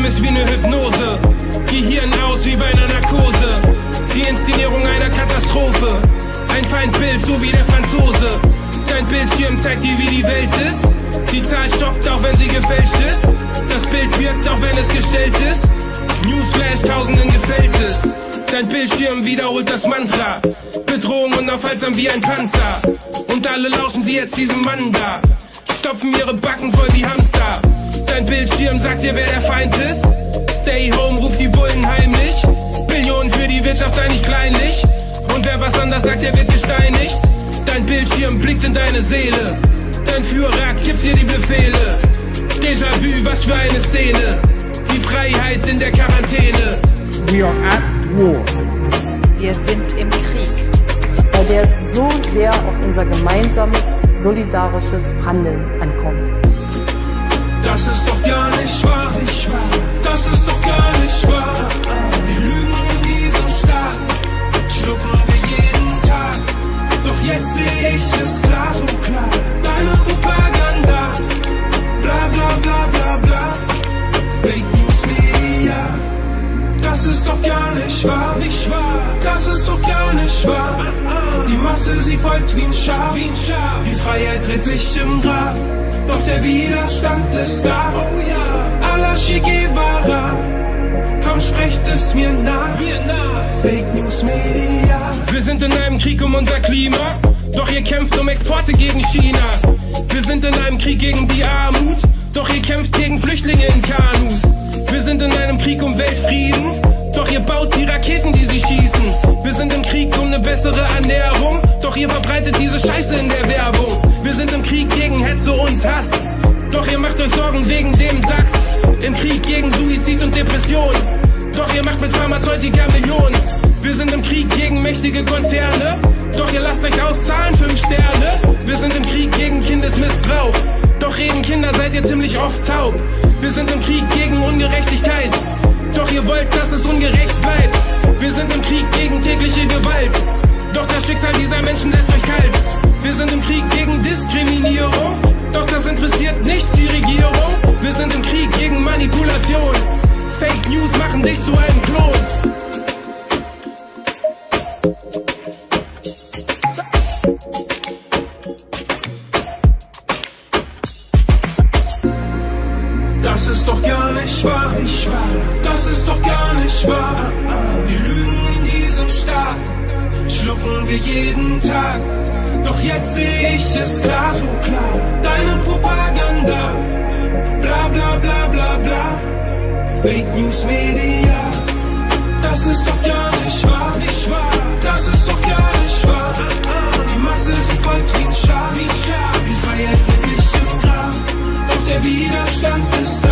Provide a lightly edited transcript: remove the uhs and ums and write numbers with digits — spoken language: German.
ist wie eine Hypnose, Gehirn aus wie bei einer Narkose. Die Inszenierung einer Katastrophe, ein Feindbild, so wie der Franzose. Dein Bildschirm zeigt dir, wie die Welt ist. Die Zahl schockt, auch wenn sie gefälscht ist. Das Bild wirkt, auch wenn es gestellt ist. Newsflash, Tausenden gefällt es. Dein Bildschirm wiederholt das Mantra. Bedrohung unaufhaltsam wie ein Panzer. Und alle lauschen sie jetzt diesem Mann da. Stopfen ihre Backen voll wie Hamster. Dein Bildschirm sagt dir, wer der Feind ist. Stay home, ruft die Bullen heimlich. Billionen für die Wirtschaft, sei nicht kleinlich. Und wer was anders sagt, der wird gesteinigt. Dein Bildschirm blickt in deine Seele. Dein Führer gibt dir die Befehle. Déjà-vu, was für eine Szene. Die Freiheit in der Quarantäne. We are at war. Wir sind im Krieg. Bei der es so sehr auf unser gemeinsames, solidarisches Handeln ankommt. Das ist doch gar nicht wahr. Das ist doch gar nicht wahr. Die Lügen in diesem Staat schlucken wir jeden Tag. Doch jetzt sehe ich es klar, so klar. Deine Propaganda, bla bla bla bla bla. Fake News Media. Das ist doch gar nicht wahr, das ist doch gar nicht wahr. Die Masse, sie folgt wie ein Schaf. Die Freiheit dreht sich im Grab. Doch der Widerstand ist da. A la Che Guevara. Komm, sprecht es mir nach. Fake News Media. Wir sind in einem Krieg um unser Klima. Doch ihr kämpft um Exporte gegen China. Wir sind in einem Krieg gegen die Armut. Doch ihr kämpft gegen Flüchtlinge in Kanus. Wir sind in einem Krieg um Weltfrieden. Doch ihr baut die Raketen, die sie schießen. Wir sind im Krieg um eine bessere Ernährung. Doch ihr verbreitet diese Scheiße in der Werbung. Wir sind im Krieg gegen Hetze und Hass. Doch ihr macht euch Sorgen wegen dem DAX. Im Krieg gegen Suizid und Depression. Doch ihr macht mit Pharmazeutika Millionen. Wir sind im Krieg gegen mächtige Konzerne. Doch ihr lasst euch auszahlen 5 Sterne. Wir sind im Krieg gegen Kindesmissbrauch. Doch reden Kinder, seid ihr ziemlich oft taub. Wir sind im Krieg gegen Ungerechtigkeit. Doch ihr wollt, dass es ungerecht bleibt. Wir sind im Krieg gegen tägliche Gewalt. Doch das Schicksal dieser Menschen lässt euch kalt. Wir sind im Krieg gegen Diskriminierung. Doch das interessiert nicht die Regierung. Wir sind im Krieg gegen Manipulation. Fake News machen dich zu einem Klon. Das ist doch gar nicht wahr. Das ist doch gar nicht wahr. Die Lügen in diesem Staat schlucken wir jeden Tag. Doch jetzt sehe ich es klar, so klar. Deine Propaganda, bla bla bla bla bla. Fake News Media. Das ist doch gar nicht wahr. Das ist doch gar nicht wahr. Die Masse, sie folgt wie ein Schaf. Die Freiheit wird sich im Grab. Doch der Widerstand ist